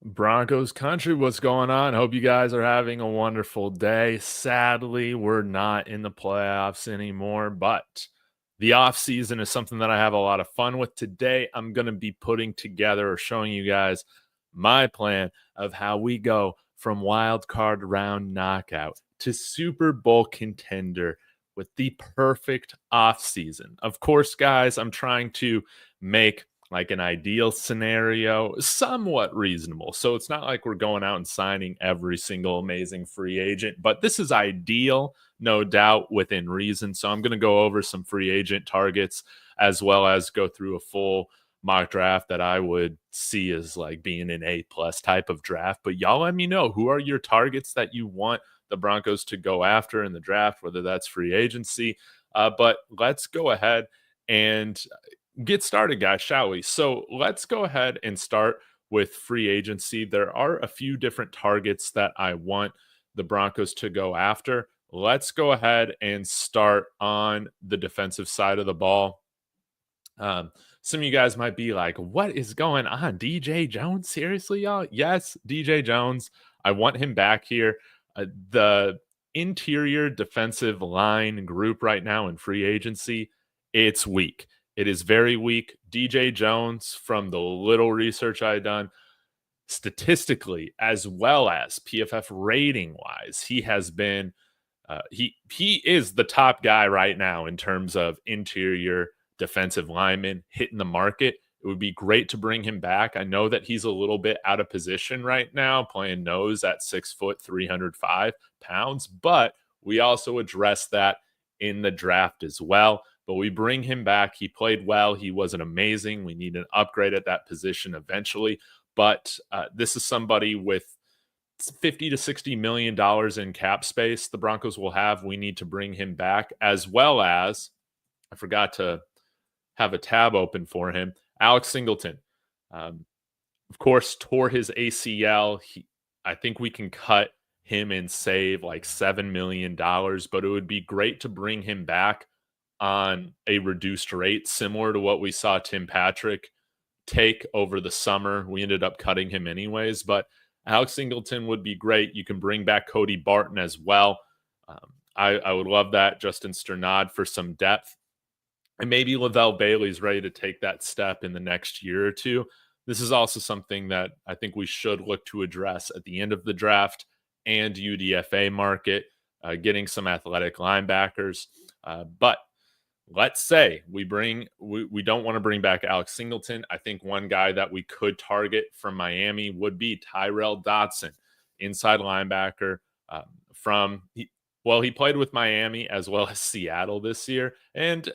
Broncos country, what's going on? Hope you guys are having a wonderful day. Sadly, we're not in the playoffs anymore, but the offseason is something that I have a lot of fun with. Today, I'm going to be putting together or showing you guys my plan of how we go from wild card round knockout to Super Bowl contender with the perfect offseason. Of course, guys, I'm trying to make like an ideal scenario, somewhat reasonable. So it's not like we're going out and signing every single amazing free agent, but this is ideal, no doubt, within reason. So I'm going to go over some free agent targets as well as go through a full mock draft that I would see as like being an A+ type of draft. But y'all let me know, who are your targets that you want the Broncos to go after in the draft, whether that's free agency. But let's go ahead and get started, guys, shall we? So let's go ahead and start with free agency. There are a few different targets that I want the Broncos to go after. Let's go ahead and start on the defensive side of the ball. Some of you guys might be like, what is going on? DJ Jones? Seriously, y'all? Yes, DJ Jones. I want him back here. The interior defensive line group right now in free agency, it's weak. It is very weak. DJ Jones, from the little research I've done, statistically as well as PFF rating wise, he has been he is the top guy right now in terms of interior defensive lineman hitting the market. It would be great to bring him back. I know that he's a little bit out of position right now, playing nose at 6 foot, 305 pounds, but we also address that in the draft as well. But we bring him back. He played well. He wasn't amazing. We need an upgrade at that position eventually. But this is somebody with 50 to 60 million dollars in cap space the Broncos will have. We need to bring him back, as well as I forgot to have a tab open for him. Alex Singleton, of course, tore his ACL. I think we can cut him and save like $7 million, but it would be great to bring him back on a reduced rate, similar to what we saw Tim Patrick take over the summer. We ended up cutting him anyways, but Alex Singleton would be great. You can bring back Cody Barton as well. I would love that. Justin Sternad for some depth. And maybe Lavelle Bailey's ready to take that step in the next year or two. This is also something that I think we should look to address at the end of the draft and UDFA market, getting some athletic linebackers. But let's say we don't want to bring back Alex Singleton. I think one guy that we could target from Miami would be Tyrell Dodson, inside linebacker he played with Miami as well as Seattle this year, and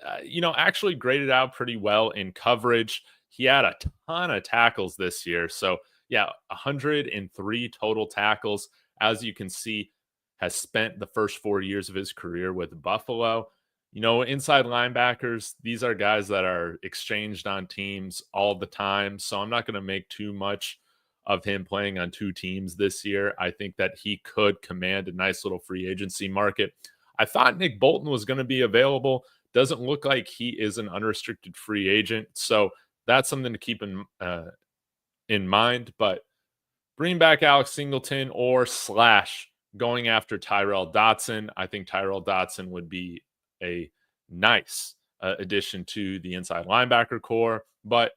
actually graded out pretty well in coverage. He had a ton of tackles this year, so yeah, 103 total tackles. As you can see, has spent the first 4 years of his career with Buffalo. Inside linebackers, these are guys that are exchanged on teams all the time. So I'm not going to make too much of him playing on two teams this year. I think that he could command a nice little free agency market. I thought Nick Bolton was going to be available. Doesn't look like he is an unrestricted free agent. So that's something to keep in mind. But bring back Alex Singleton or / going after Tyrell Dodson. I think Tyrell Dodson would be a nice addition to the inside linebacker core. But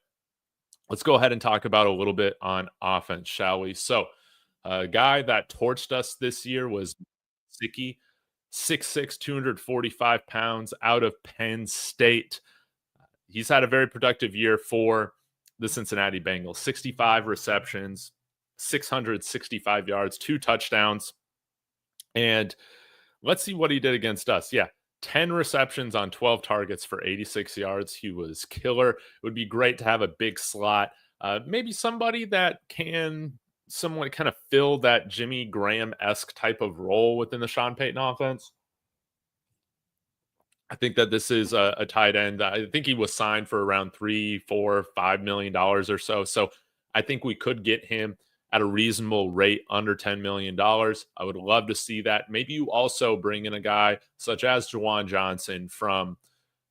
let's go ahead and talk about a little bit on offense, shall we? So a guy that torched us this year was Siki, 6'6", 245 pounds, out of Penn State. He's had a very productive year for the Cincinnati Bengals. 65 receptions, 665 yards, 2 touchdowns. And let's see what he did against us. Yeah, 10 receptions on 12 targets for 86 yards. He was killer. It would be great to have a big slot. Maybe somebody that can somewhat kind of fill that Jimmy Graham-esque type of role within the Sean Payton offense. I think that this is a tight end. I think he was signed for around $3, $4, $5 million or so. So I think we could get him at a reasonable rate under $10 million. I would love to see that. Maybe you also bring in a guy such as Juwan Johnson from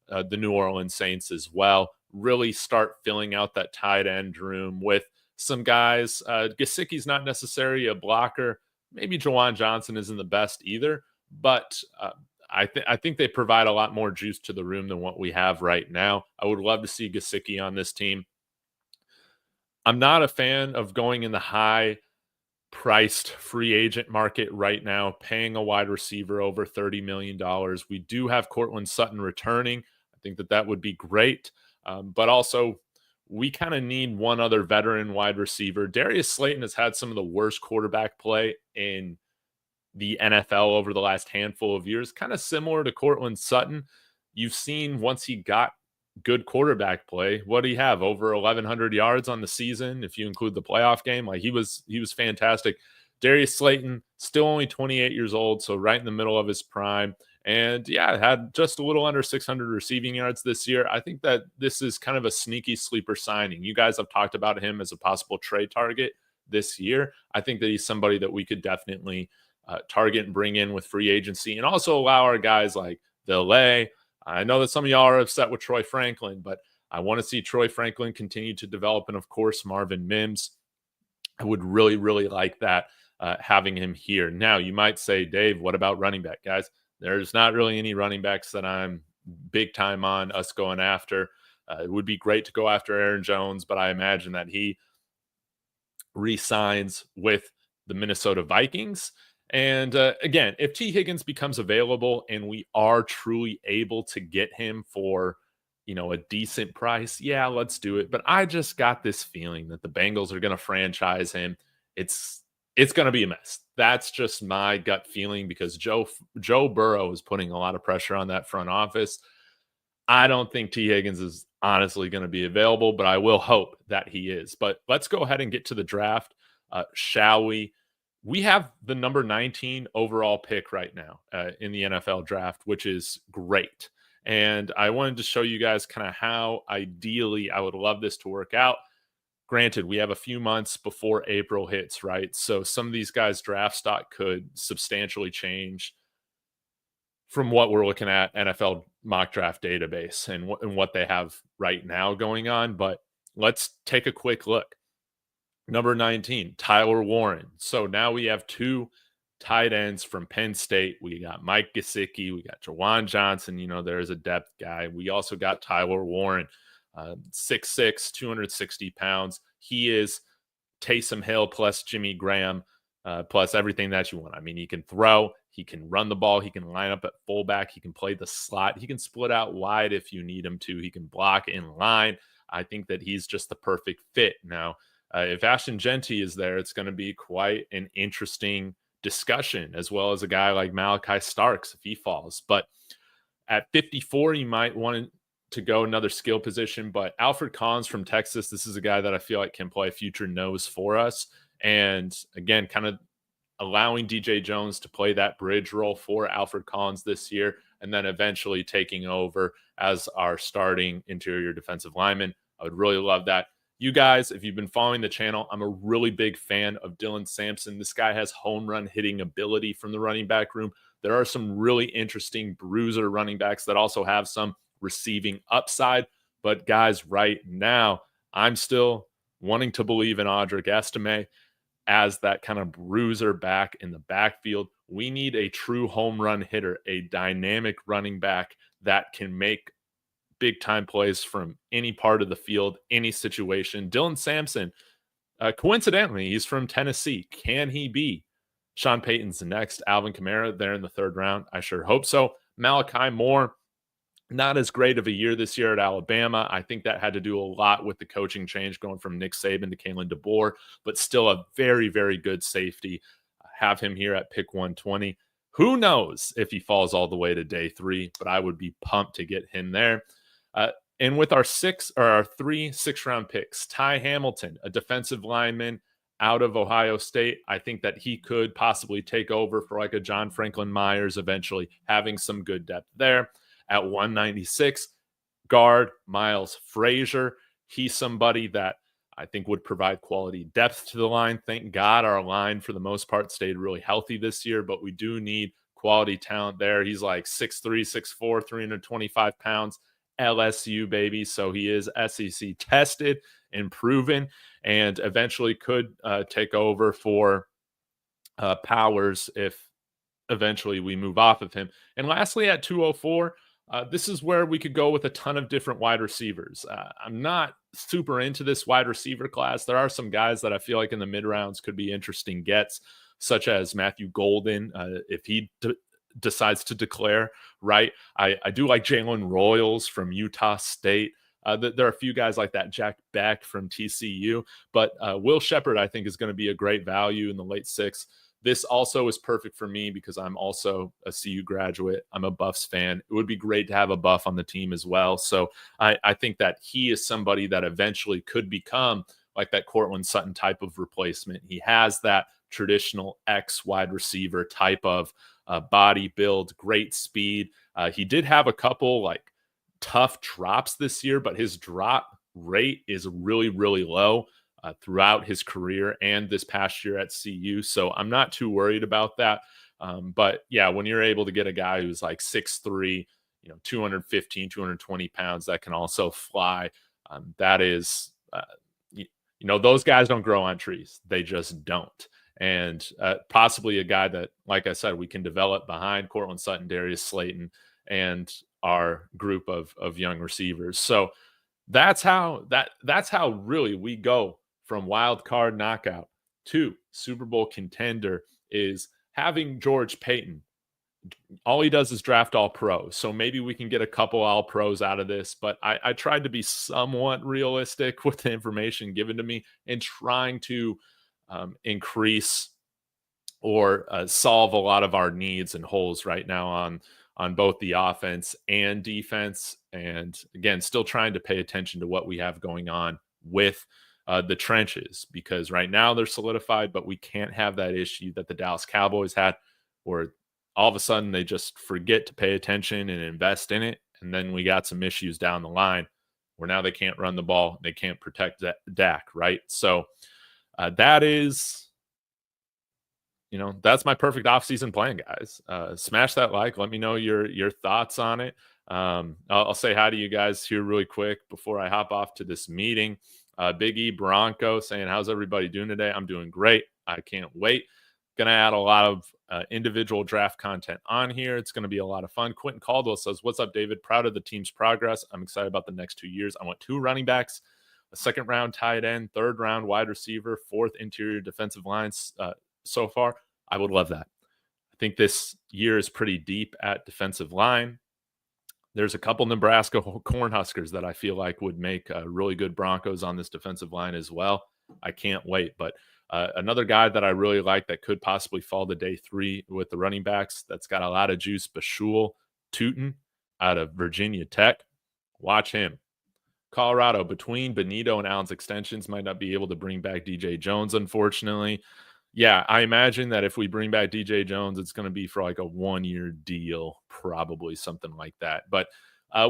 the New Orleans Saints as well. Really start filling out that tight end room with some guys. Gesicki's not necessarily a blocker. Maybe Jawan Johnson isn't the best either, but I think they provide a lot more juice to the room than what we have right now. I would love to see Gesicki on this team. I'm not a fan of going in the high priced free agent market right now, paying a wide receiver over $30 million. We do have Cortland Sutton returning. I think that would be great. But also, we kind of need one other veteran wide receiver. Darius Slayton has had some of the worst quarterback play in the NFL over the last handful of years, kind of similar to Cortland Sutton. You've seen once he got good quarterback play, what do you have? Over 1,100 yards on the season, if you include the playoff game. Like he was fantastic. Darius Slayton, still only 28 years old, so right in the middle of his prime. And yeah, had just a little under 600 receiving yards this year. I think that this is kind of a sneaky sleeper signing. You guys have talked about him as a possible trade target this year. I think that he's somebody that we could definitely target and bring in with free agency, and also allow our guys like Delay. I know that some of y'all are upset with Troy Franklin, but I want to see Troy Franklin continue to develop. And of course, Marvin Mims. I would really, really like that, having him here. Now, you might say, Dave, what about running back? Guys, there's not really any running backs that I'm big time on us going after. It would be great to go after Aaron Jones, but I imagine that he re-signs with the Minnesota Vikings. And again, if T. Higgins becomes available and we are truly able to get him for, a decent price, yeah, let's do it. But I just got this feeling that the Bengals are going to franchise him. It's going to be a mess. That's just my gut feeling, because Joe Burrow is putting a lot of pressure on that front office. I don't think T. Higgins is honestly going to be available, but I will hope that he is. But let's go ahead and get to the draft, shall we? We have the number 19 overall pick right now in the NFL draft, which is great. And I wanted to show you guys kind of how ideally I would love this to work out. Granted, we have a few months before April hits, right? So some of these guys' draft stock could substantially change from what we're looking at NFL mock draft database and what they have right now going on. But let's take a quick look. Number 19, Tyler Warren. So now we have two tight ends from Penn State. We got Mike Gesicki. We got Jawan Johnson. There's a depth guy. We also got Tyler Warren, 6'6", 260 pounds. He is Taysom Hill plus Jimmy Graham, plus everything that you want. I mean, he can throw. He can run the ball. He can line up at fullback. He can play the slot. He can split out wide if you need him to. He can block in line. I think that he's just the perfect fit. Now, if Ashton Jeanty is there, it's going to be quite an interesting discussion, as well as a guy like Malachi Starks if he falls. But at 54, you might want to go another skill position. But Alfred Collins from Texas, this is a guy that I feel like can play future nose for us. And again, kind of allowing DJ Jones to play that bridge role for Alfred Collins this year, and then eventually taking over as our starting interior defensive lineman. I would really love that. You guys, if you've been following the channel, I'm a really big fan of Dylan Sampson. This guy has home run hitting ability from the running back room. There are some really interesting bruiser running backs that also have some receiving upside. But guys, right now, I'm still wanting to believe in Audric Estime as that kind of bruiser back in the backfield. We need a true home run hitter, a dynamic running back that can make big time plays from any part of the field, any situation. Dylan Sampson, coincidentally, he's from Tennessee. Can he be Sean Payton's next Alvin Kamara there in the third round? I sure hope so. Malachi Moore, not as great of a year this year at Alabama. I think that had to do a lot with the coaching change going from Nick Saban to Kalen DeBoer, but still a very, very good safety. Have him here at pick 120. Who knows if he falls all the way to day 3, but I would be pumped to get him there. And with our 3 6-round picks, Ty Hamilton, a defensive lineman out of Ohio State, I think that he could possibly take over for like a John Franklin Myers eventually, having some good depth there. At 196, guard Miles Frazier. He's somebody that I think would provide quality depth to the line. Thank God our line, for the most part, stayed really healthy this year, but we do need quality talent there. He's like 6'3", 6'4", 325 pounds. LSU, baby. So he is SEC tested and proven. and eventually could take over for Powers if eventually we move off of him. And lastly, at 204, this is where we could go with a ton of different wide receivers. I'm not super into this wide receiver class. There are some guys that I feel like in the mid rounds could be interesting gets, such as Matthew Golden, if he decides to declare, right? I do like Jalen Royals from Utah State. There are a few guys like that, Jack Beck from TCU, but Will Shepherd, I think, is going to be a great value in the late sixth. This also is perfect for me because I'm also a CU graduate. I'm a Buffs fan. It would be great to have a Buff on the team as well. So I think that he is somebody that eventually could become like that Cortland Sutton type of replacement. He has that traditional X wide receiver type of body build, great speed. He did have a couple like tough drops this year, but his drop rate is really, really low. Throughout his career and this past year at CU. So I'm not too worried about that. But yeah, when you're able to get a guy who's like 6'3", 215, 220 pounds that can also fly, that is, those guys don't grow on trees. They just don't. And possibly a guy that, like I said, we can develop behind Cortland Sutton, Darius Slayton, and our group of young receivers. So that's how really we go from wild card knockout to Super Bowl contender, is having George Payton. All he does is draft all pros. So maybe we can get a couple all pros out of this, but I tried to be somewhat realistic with the information given to me and trying to increase or solve a lot of our needs and holes right now on both the offense and defense. And again, still trying to pay attention to what we have going on with the trenches, because right now they're solidified, but we can't have that issue that the Dallas Cowboys had where all of a sudden they just forget to pay attention and invest in it. And then we got some issues down the line where now they can't run the ball. They can't protect Dak, right? So that is, that's my perfect offseason plan, guys. Smash that like. Let me know your thoughts on it. I'll say hi to you guys here really quick before I hop off to this meeting. Big E Bronco saying, how's everybody doing today? I'm doing great. I can't wait. Going to add a lot of individual draft content on here. It's going to be a lot of fun. Quentin Caldwell says, what's up, David? Proud of the team's progress. I'm excited about the next 2 years. I want 2 running backs, a second-round tight end, third-round wide receiver, 4th interior defensive lines so far. I would love that. I think this year is pretty deep at defensive line. There's a couple Nebraska Cornhuskers that I feel like would make really good Broncos on this defensive line as well. I can't wait. But another guy that I really like that could possibly fall to day 3 with the running backs that's got a lot of juice, Bashul Tootin out of Virginia Tech. Watch him. Colorado, between Benito and Allen's extensions, might not be able to bring back DJ Jones, unfortunately. Yeah, I imagine that if we bring back DJ Jones, it's going to be for like a 1-year deal, probably something like that. But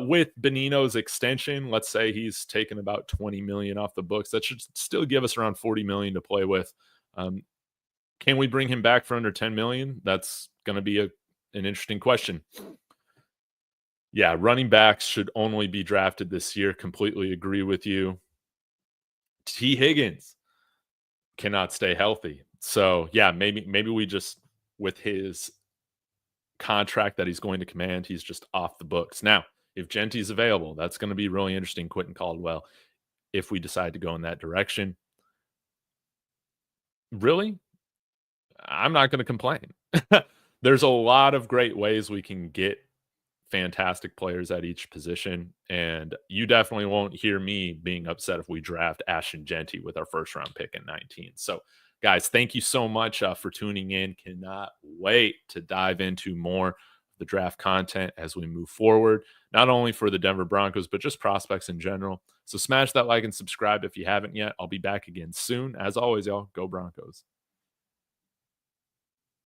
with Benito's extension, let's say he's taken about $20 million off the books. That should still give us around $40 million to play with. Can we bring him back for under $10 million? That's going to be an interesting question. Yeah, running backs should only be drafted this year. Completely agree with you. T. Higgins cannot stay healthy. So, yeah, maybe we just, with his contract that he's going to command, he's just off the books. Now, if Jeanty's available, that's going to be really interesting, Quentin Caldwell, if we decide to go in that direction. Really? I'm not going to complain. There's a lot of great ways we can get fantastic players at each position, and you definitely won't hear me being upset if we draft Ashton Jeanty with our first-round pick in 19. So, guys, thank you so much for tuning in. Cannot wait to dive into more of the draft content as we move forward, not only for the Denver Broncos, but just prospects in general. So smash that like and subscribe if you haven't yet. I'll be back again soon. As always, y'all, go Broncos.